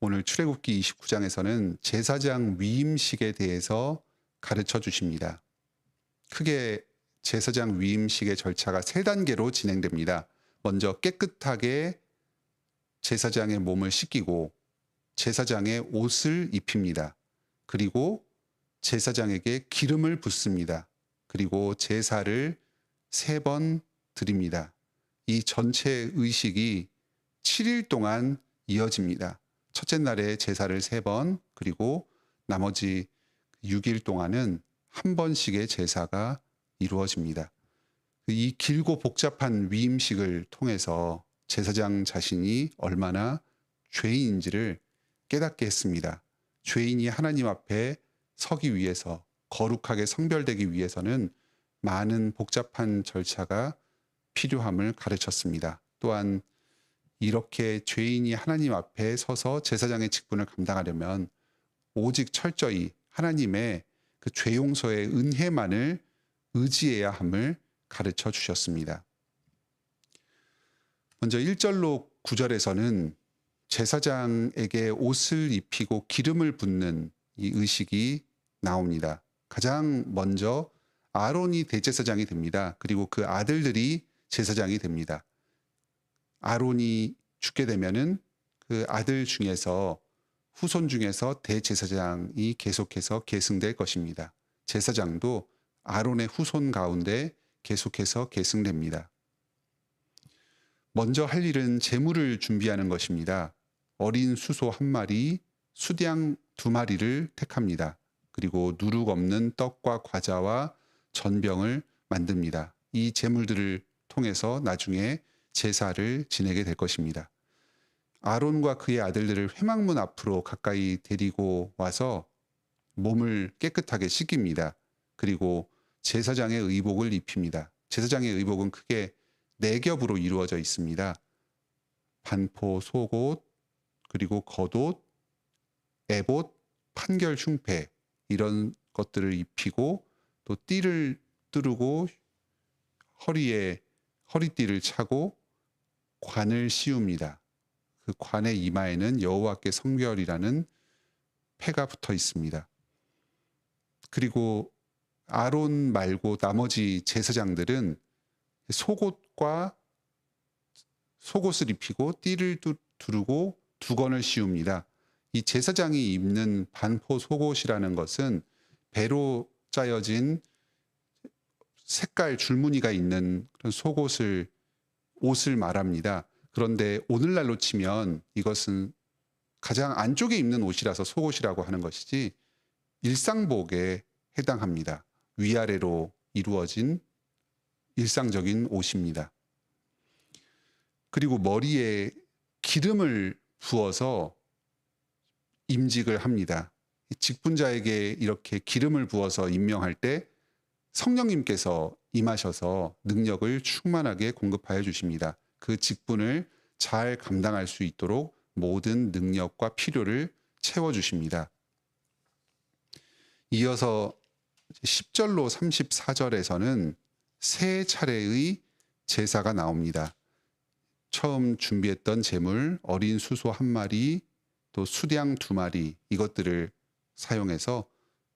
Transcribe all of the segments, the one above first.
오늘 출애굽기 29장에서는 제사장 위임식에 대해서 가르쳐 주십니다. 크게 제사장 위임식의 절차가 3단계로 진행됩니다. 먼저 깨끗하게 제사장의 몸을 씻기고 제사장의 옷을 입힙니다. 그리고 제사장에게 기름을 붓습니다. 그리고 제사를 3번 드립니다. 이 전체 의식이 7일 동안 이어집니다. 첫째 날에 제사를 3번, 그리고 나머지 6일 동안은 한 번씩의 제사가 이루어집니다. 이 길고 복잡한 위임식을 통해서 제사장 자신이 얼마나 죄인인지를 깨닫게 했습니다. 죄인이 하나님 앞에 서기 위해서, 거룩하게 성별되기 위해서는 많은 복잡한 절차가 필요함을 가르쳤습니다. 또한 이렇게 죄인이 하나님 앞에 서서 제사장의 직분을 감당하려면 오직 철저히 하나님의 그 죄 용서의 은혜만을 의지해야 함을 가르쳐 주셨습니다. 먼저 1절로 9절에서는 제사장에게 옷을 입히고 기름을 붓는 이 의식이 나옵니다. 가장 먼저 아론이 대제사장이 됩니다. 그리고 그 아들들이 제사장이 됩니다. 아론이 죽게 되면은 그 아들 중에서 후손 중에서 대제사장이 계속해서 계승될 것입니다. 제사장도 아론의 후손 가운데 계속해서 계승됩니다. 먼저 할 일은 제물을 준비하는 것입니다. 어린 수소 1마리, 수양 2마리를 택합니다. 그리고 누룩 없는 떡과 과자와 전병을 만듭니다. 이 제물들을 통해서 나중에 제사를 지내게 될 것입니다. 아론과 그의 아들들을 회막문 앞으로 가까이 데리고 와서 몸을 깨끗하게 씻깁니다. 그리고 제사장의 의복을 입힙니다. 제사장의 의복은 크게 4겹으로 이루어져 있습니다. 반포, 속옷, 그리고 겉옷, 에봇, 판결 흉패 이런 것들을 입히고 또 띠를 뚜르고 허리에 허리띠를 차고 관을 씌웁니다. 그 관의 이마에는 여호와께 성결이라는 패가 붙어 있습니다. 그리고 아론 말고 나머지 제사장들은 속옷을 입히고 띠를 두르고 두건을 씌웁니다. 이 제사장이 입는 반포 속옷이라는 것은 배로 짜여진 색깔 줄무늬가 있는 그런 옷을 말합니다. 그런데 오늘날로 치면 이것은 가장 안쪽에 입는 옷이라서 속옷이라고 하는 것이지 일상복에 해당합니다. 위아래로 이루어진 일상적인 옷입니다. 그리고 머리에 기름을 부어서 임직을 합니다. 직분자에게 이렇게 기름을 부어서 임명할 때 성령님께서 임하셔서 능력을 충만하게 공급하여 주십니다. 그 직분을 잘 감당할 수 있도록 모든 능력과 필요를 채워주십니다. 이어서 10절로 34절에서는 3차례의 제사가 나옵니다. 처음 준비했던 제물, 어린 수소 1마리, 또 수양 2마리 이것들을 사용해서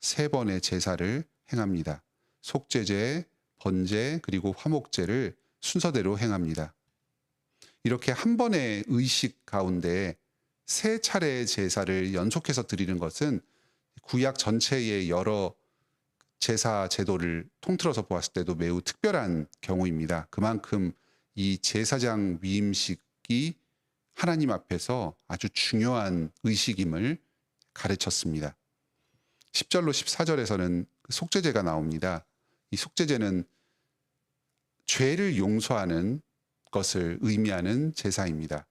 3번의 제사를 행합니다. 속죄제, 번제, 그리고 화목제를 순서대로 행합니다. 이렇게 한 번의 의식 가운데 3차례의 제사를 연속해서 드리는 것은 구약 전체의 여러 제사 제도를 통틀어서 보았을 때도 매우 특별한 경우입니다. 그만큼 이 제사장 위임식이 하나님 앞에서 아주 중요한 의식임을 가르쳤습니다. 10절로 14절에서는 속죄제가 나옵니다. 이 속죄제는 죄를 용서하는 것을 의미하는 제사입니다.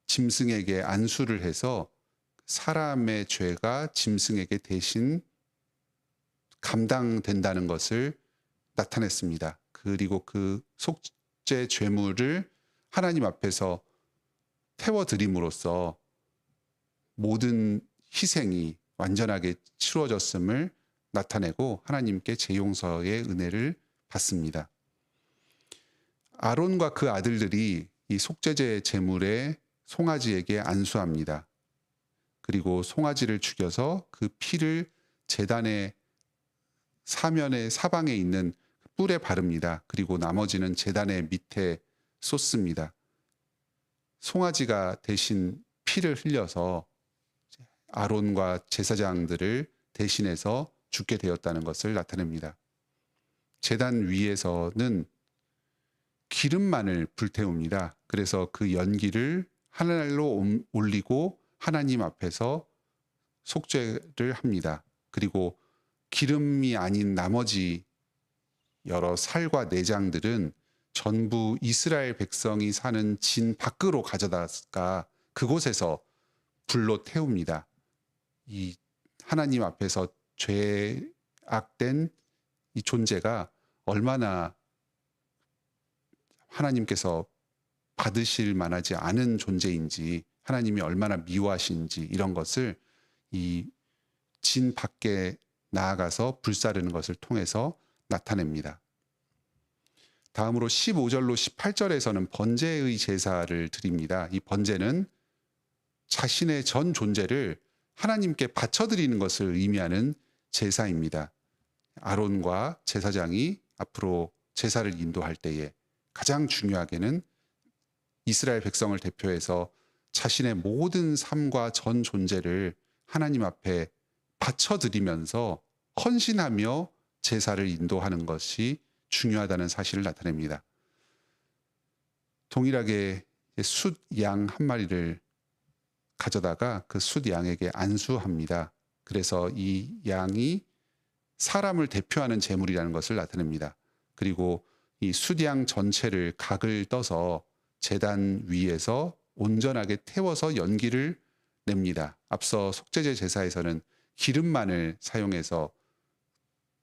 짐승에게 안수를 해서 사람의 죄가 짐승에게 대신 감당된다는 것을 나타냈습니다. 그리고 그 속죄 죄물을 하나님 앞에서 태워드림으로써 모든 희생이 완전하게 치루어졌음을 나타내고 하나님께 재용서의 은혜를 받습니다. 아론과 그 아들들이 이 속죄제 제물의 송아지에게 안수합니다. 그리고 송아지를 죽여서 그 피를 제단의 사면의 사방에 있는 뿔에 바릅니다. 그리고 나머지는 제단의 밑에 쏟습니다. 송아지가 대신 피를 흘려서 아론과 제사장들을 대신해서 죽게 되었다는 것을 나타냅니다. 제단 위에서는 기름만을 불태웁니다. 그래서 그 연기를 하늘로 올리고 하나님 앞에서 속죄를 합니다. 그리고 기름이 아닌 나머지 여러 살과 내장들은 전부 이스라엘 백성이 사는 진 밖으로 가져다가 그곳에서 불로 태웁니다. 이 하나님 앞에서 죄악된 이 존재가 얼마나 하나님께서 받으실 만하지 않은 존재인지, 하나님이 얼마나 미워하신지 이런 것을 이 진 밖에 나아가서 불사르는 것을 통해서 나타냅니다. 다음으로 15절로 18절에서는 번제의 제사를 드립니다. 이 번제는 자신의 전 존재를 하나님께 바쳐드리는 것을 의미하는 제사입니다. 아론과 제사장이 앞으로 제사를 인도할 때에 가장 중요하게는 이스라엘 백성을 대표해서 자신의 모든 삶과 전 존재를 하나님 앞에 바쳐드리면서 헌신하며 제사를 인도하는 것이 중요하다는 사실을 나타냅니다. 동일하게 숫 양 한 마리를 가져다가 그 숫 양에게 안수합니다. 그래서 이 양이 사람을 대표하는 제물이라는 것을 나타냅니다. 그리고 이 숫양 전체를 각을 떠서 제단 위에서 온전하게 태워서 연기를 냅니다. 앞서 속죄제 제사에서는 기름만을 사용해서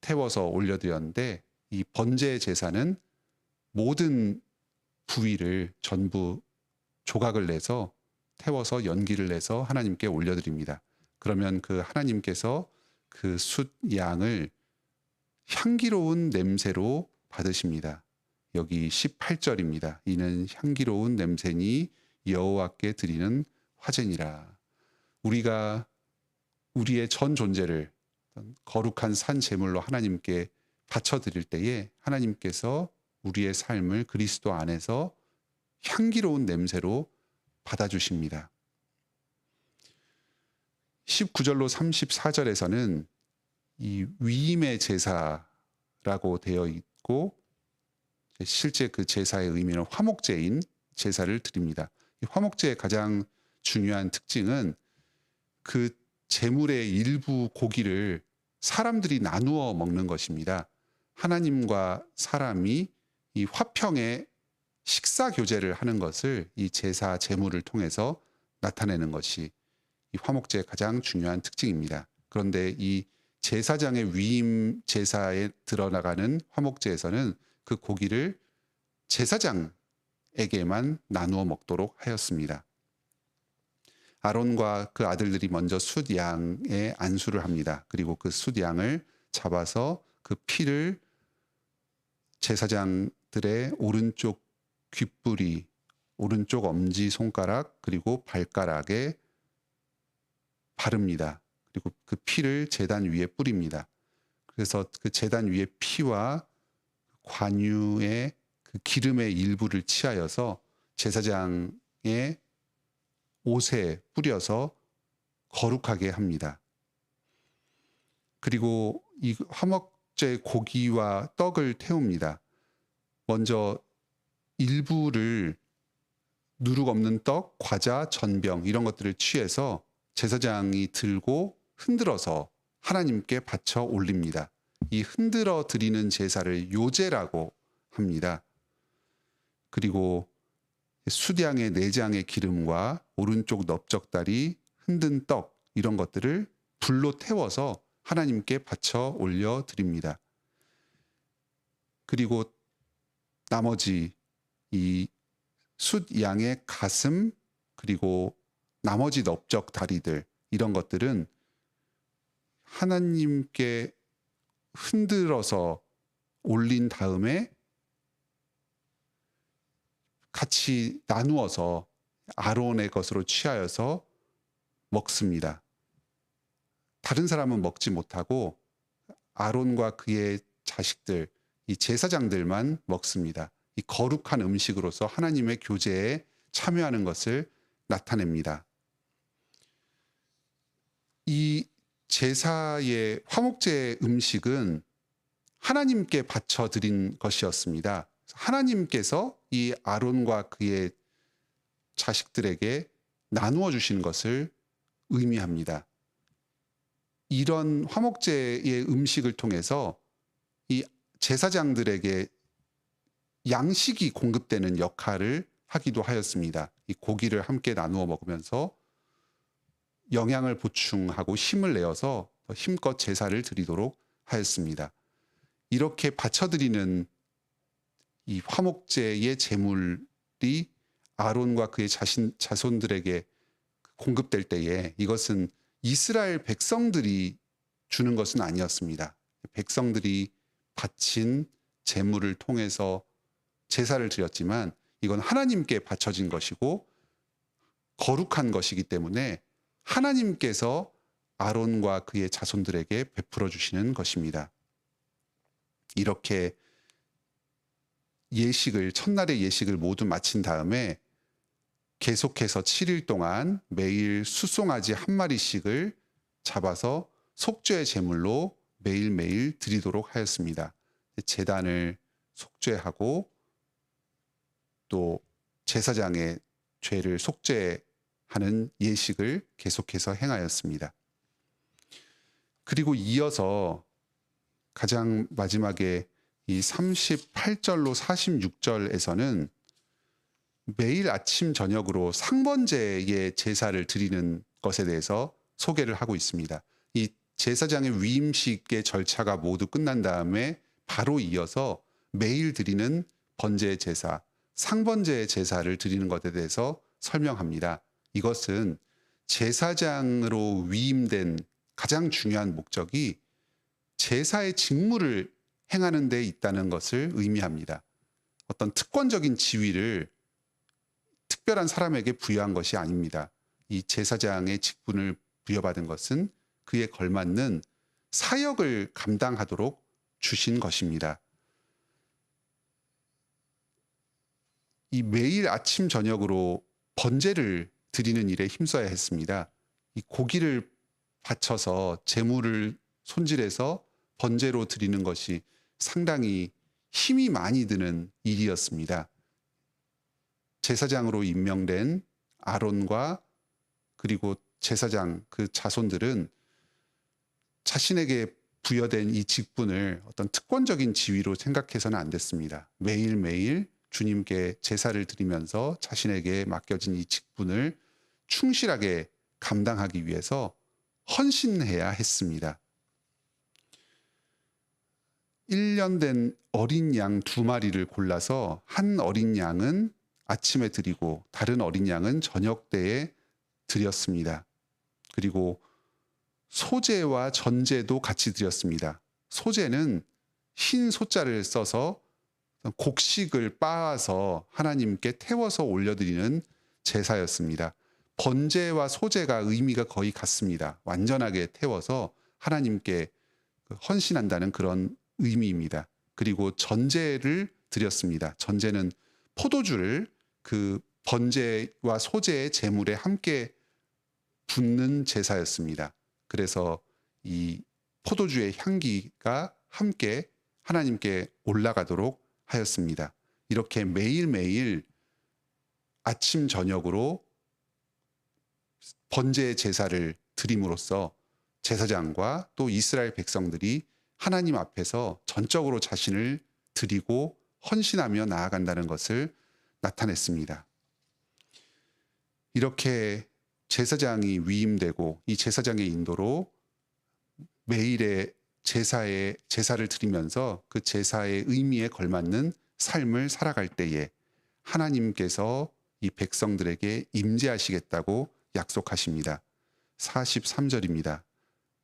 태워서 올려드렸는데 이 번제 제사는 모든 부위를 전부 조각을 내서 태워서 연기를 내서 하나님께 올려드립니다. 그러면 그 하나님께서 그 숫 양을 향기로운 냄새로 받으십니다. 여기 18절입니다. 이는 향기로운 냄새니 여호와께 드리는 화제니라. 우리가 우리의 전 존재를 거룩한 산 제물로 하나님께 바쳐드릴 때에 하나님께서 우리의 삶을 그리스도 안에서 향기로운 냄새로 받아주십니다. 19절로 34절에서는 이 위임의 제사라고 되어 있고 실제 그 제사의 의미는 화목제인 제사를 드립니다. 이 화목제의 가장 중요한 특징은 그 제물의 일부 고기를 사람들이 나누어 먹는 것입니다. 하나님과 사람이 이 화평의 식사 교제를 하는 것을 이 제사 제물을 통해서 나타내는 것이 이 화목제의 가장 중요한 특징입니다. 그런데 이 제사장의 위임 제사에 드러나가는 화목제에서는 그 고기를 제사장에게만 나누어 먹도록 하였습니다. 아론과 그 아들들이 먼저 숫 양의 안수를 합니다. 그리고 그 숫 양을 잡아서 그 피를 제사장들의 오른쪽 귓불이, 오른쪽 엄지 손가락 그리고 발가락에 바릅니다. 그리고 그 피를 제단 위에 뿌립니다. 그래서 그 제단 위에 피와 관유의 그 기름의 일부를 취하여서 제사장의 옷에 뿌려서 거룩하게 합니다. 그리고 이 화목제 고기와 떡을 태웁니다. 먼저 일부를 누룩 없는 떡, 과자, 전병 이런 것들을 취해서 제사장이 들고 흔들어서 하나님께 바쳐 올립니다. 이 흔들어 드리는 제사를 요제라고 합니다. 그리고 숫양의 내장의 기름과 오른쪽 넓적다리, 흔든 떡 이런 것들을 불로 태워서 하나님께 바쳐 올려 드립니다. 그리고 나머지 이 숫 양의 가슴 그리고 나머지 넓적 다리들 이런 것들은 하나님께 흔들어서 올린 다음에 같이 나누어서 아론의 것으로 취하여서 먹습니다. 다른 사람은 먹지 못하고 아론과 그의 자식들, 이 제사장들만 먹습니다. 이 거룩한 음식으로서 하나님의 교제에 참여하는 것을 나타냅니다. 이 제사의 화목제의 음식은 하나님께 바쳐 드린 것이었습니다. 하나님께서 이 아론과 그의 자식들에게 나누어 주신 것을 의미합니다. 이런 화목제의 음식을 통해서 이 제사장들에게 양식이 공급되는 역할을 하기도 하였습니다. 이 고기를 함께 나누어 먹으면서 영양을 보충하고 힘을 내어서 더 힘껏 제사를 드리도록 하였습니다. 이렇게 바쳐드리는 이 화목제의 제물이 아론과 그의 자손들에게 공급될 때에 이것은 이스라엘 백성들이 주는 것은 아니었습니다. 백성들이 바친 제물을 통해서 제사를 드렸지만 이건 하나님께 바쳐진 것이고 거룩한 것이기 때문에 하나님께서 아론과 그의 자손들에게 베풀어 주시는 것입니다. 이렇게 첫날의 예식을 모두 마친 다음에 계속해서 7일 동안 매일 숫송아지 한 마리씩을 잡아서 속죄의 제물로 매일매일 드리도록 하였습니다. 제단을 속죄하고 또 제사장의 죄를 속죄하는 예식을 계속해서 행하였습니다. 그리고 이어서 가장 마지막에 이 38절로 46절에서는 매일 아침 저녁으로 상번제의 제사를 드리는 것에 대해서 소개를 하고 있습니다. 이 제사장의 위임식의 절차가 모두 끝난 다음에 바로 이어서 매일 드리는 번제의 제사, 상번제의 제사를 드리는 것에 대해서 설명합니다. 이것은 제사장으로 위임된 가장 중요한 목적이 제사의 직무를 행하는 데 있다는 것을 의미합니다. 어떤 특권적인 지위를 특별한 사람에게 부여한 것이 아닙니다. 이 제사장의 직분을 부여받은 것은 그에 걸맞는 사역을 감당하도록 주신 것입니다. 이 매일 아침 저녁으로 번제를 드리는 일에 힘써야 했습니다. 이 고기를 바쳐서 제물을 손질해서 번제로 드리는 것이 상당히 힘이 많이 드는 일이었습니다. 제사장으로 임명된 아론과 그리고 제사장 그 자손들은 자신에게 부여된 이 직분을 어떤 특권적인 지위로 생각해서는 안 됐습니다. 매일매일 주님께 제사를 드리면서 자신에게 맡겨진 이 직분을 충실하게 감당하기 위해서 헌신해야 했습니다. 1년 된 어린 양 2마리를 골라서 한 어린 양은 아침에 드리고 다른 어린 양은 저녁 때에 드렸습니다. 그리고 소제와 전제도 같이 드렸습니다. 소제는 흰 소자를 써서 곡식을 빻아서 하나님께 태워서 올려드리는 제사였습니다. 번제와 소제가 의미가 거의 같습니다. 완전하게 태워서 하나님께 헌신한다는 그런 의미입니다. 그리고 전제를 드렸습니다. 전제는 포도주를 그 번제와 소제의 제물에 함께 붓는 제사였습니다. 그래서 이 포도주의 향기가 함께 하나님께 올라가도록 하였습니다. 이렇게 매일매일 아침 저녁으로 번제의 제사를 드림으로써 제사장과 또 이스라엘 백성들이 하나님 앞에서 전적으로 자신을 드리고 헌신하며 나아간다는 것을 나타냈습니다. 이렇게 제사장이 위임되고 이 제사장의 인도로 매일의 제사를 드리면서 그 제사의 의미에 걸맞는 삶을 살아갈 때에 하나님께서 이 백성들에게 임재하시겠다고 약속하십니다. 43절입니다.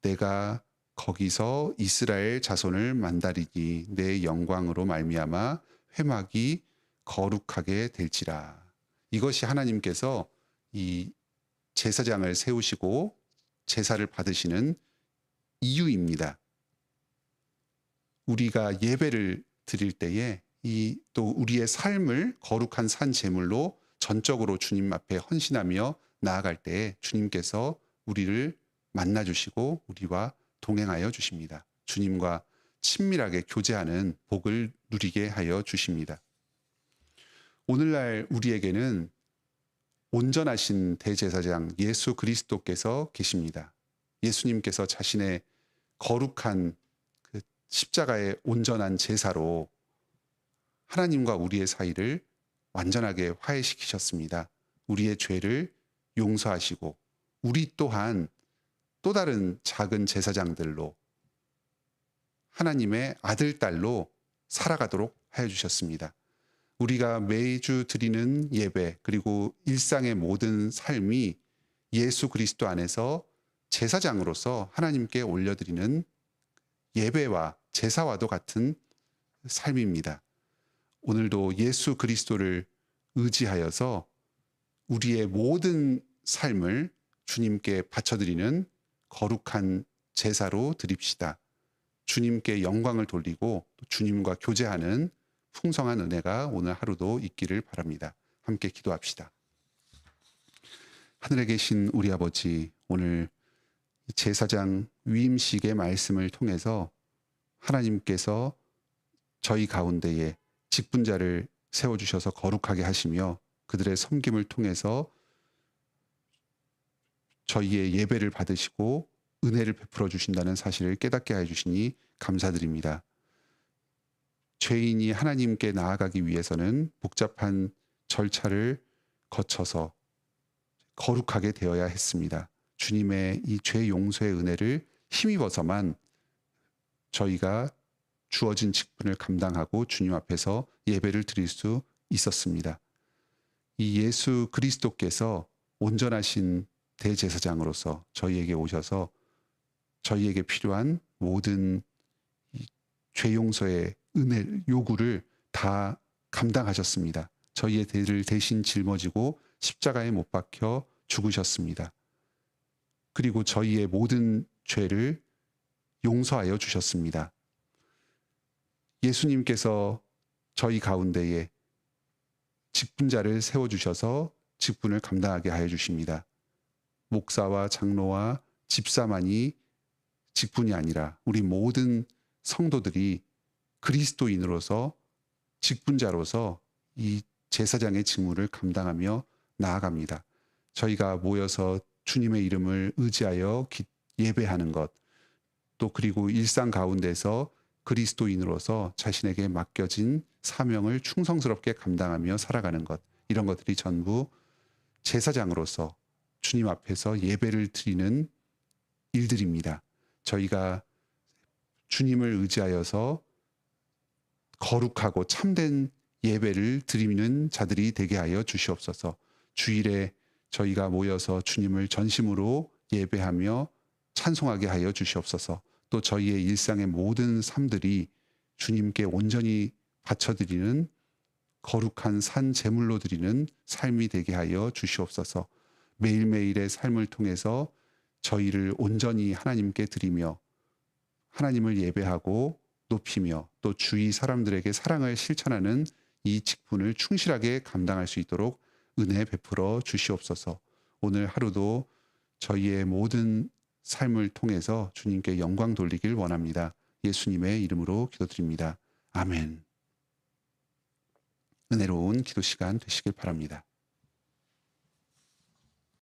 내가 거기서 이스라엘 자손을 만다리니 내 영광으로 말미암아 회막이 거룩하게 될지라. 이것이 하나님께서 이 제사장을 세우시고 제사를 받으시는 이유입니다. 우리가 예배를 드릴 때에 또 우리의 삶을 거룩한 산 제물로 전적으로 주님 앞에 헌신하며 나아갈 때에 주님께서 우리를 만나 주시고 우리와 동행하여 주십니다. 주님과 친밀하게 교제하는 복을 누리게 하여 주십니다. 오늘날 우리에게는 온전하신 대제사장 예수 그리스도께서 계십니다. 예수님께서 자신의 거룩한 그 십자가의 온전한 제사로 하나님과 우리의 사이를 완전하게 화해시키셨습니다. 우리의 죄를 용서하시고 우리 또한 또 다른 작은 제사장들로 하나님의 아들, 딸로 살아가도록 하여 주셨습니다. 우리가 매주 드리는 예배 그리고 일상의 모든 삶이 예수 그리스도 안에서 제사장으로서 하나님께 올려드리는 예배와 제사와도 같은 삶입니다. 오늘도 예수 그리스도를 의지하여서 우리의 모든 삶을 주님께 바쳐드리는 거룩한 제사로 드립시다. 주님께 영광을 돌리고 주님과 교제하는 풍성한 은혜가 오늘 하루도 있기를 바랍니다. 함께 기도합시다. 하늘에 계신 우리 아버지, 오늘 제사장 위임식의 말씀을 통해서 하나님께서 저희 가운데에 직분자를 세워주셔서 거룩하게 하시며 그들의 섬김을 통해서 저희의 예배를 받으시고 은혜를 베풀어 주신다는 사실을 깨닫게 해주시니 감사드립니다. 죄인이 하나님께 나아가기 위해서는 복잡한 절차를 거쳐서 거룩하게 되어야 했습니다. 주님의 이 죄 용서의 은혜를 힘입어서만 저희가 주어진 직분을 감당하고 주님 앞에서 예배를 드릴 수 있었습니다. 이 예수 그리스도께서 온전하신 대제사장으로서 저희에게 오셔서 저희에게 필요한 모든 죄 용서의 은혜 요구를 다 감당하셨습니다. 저희의 죄를 대신 짊어지고 십자가에 못 박혀 죽으셨습니다. 그리고 저희의 모든 죄를 용서하여 주셨습니다. 예수님께서 저희 가운데에 직분자를 세워주셔서 직분을 감당하게 하여 주십니다. 목사와 장로와 집사만이 직분이 아니라 우리 모든 성도들이 그리스도인으로서 직분자로서 이 제사장의 직무를 감당하며 나아갑니다. 저희가 모여서 주님의 이름을 의지하여 예배하는 것, 또 그리고 일상 가운데서 그리스도인으로서 자신에게 맡겨진 사명을 충성스럽게 감당하며 살아가는 것, 이런 것들이 전부 제사장으로서 주님 앞에서 예배를 드리는 일들입니다. 저희가 주님을 의지하여서 거룩하고 참된 예배를 드리는 자들이 되게 하여 주시옵소서. 주일에 저희가 모여서 주님을 전심으로 예배하며 찬송하게 하여 주시옵소서. 또 저희의 일상의 모든 삶들이 주님께 온전히 바쳐드리는 거룩한 산 제물로 드리는 삶이 되게 하여 주시옵소서. 매일매일의 삶을 통해서 저희를 온전히 하나님께 드리며 하나님을 예배하고 높이며 또 주위 사람들에게 사랑을 실천하는 이 직분을 충실하게 감당할 수 있도록 은혜 베풀어 주시옵소서. 오늘 하루도 저희의 모든 삶을 통해서 주님께 영광 돌리길 원합니다. 예수님의 이름으로 기도드립니다. 아멘. 은혜로운 기도 시간 되시길 바랍니다.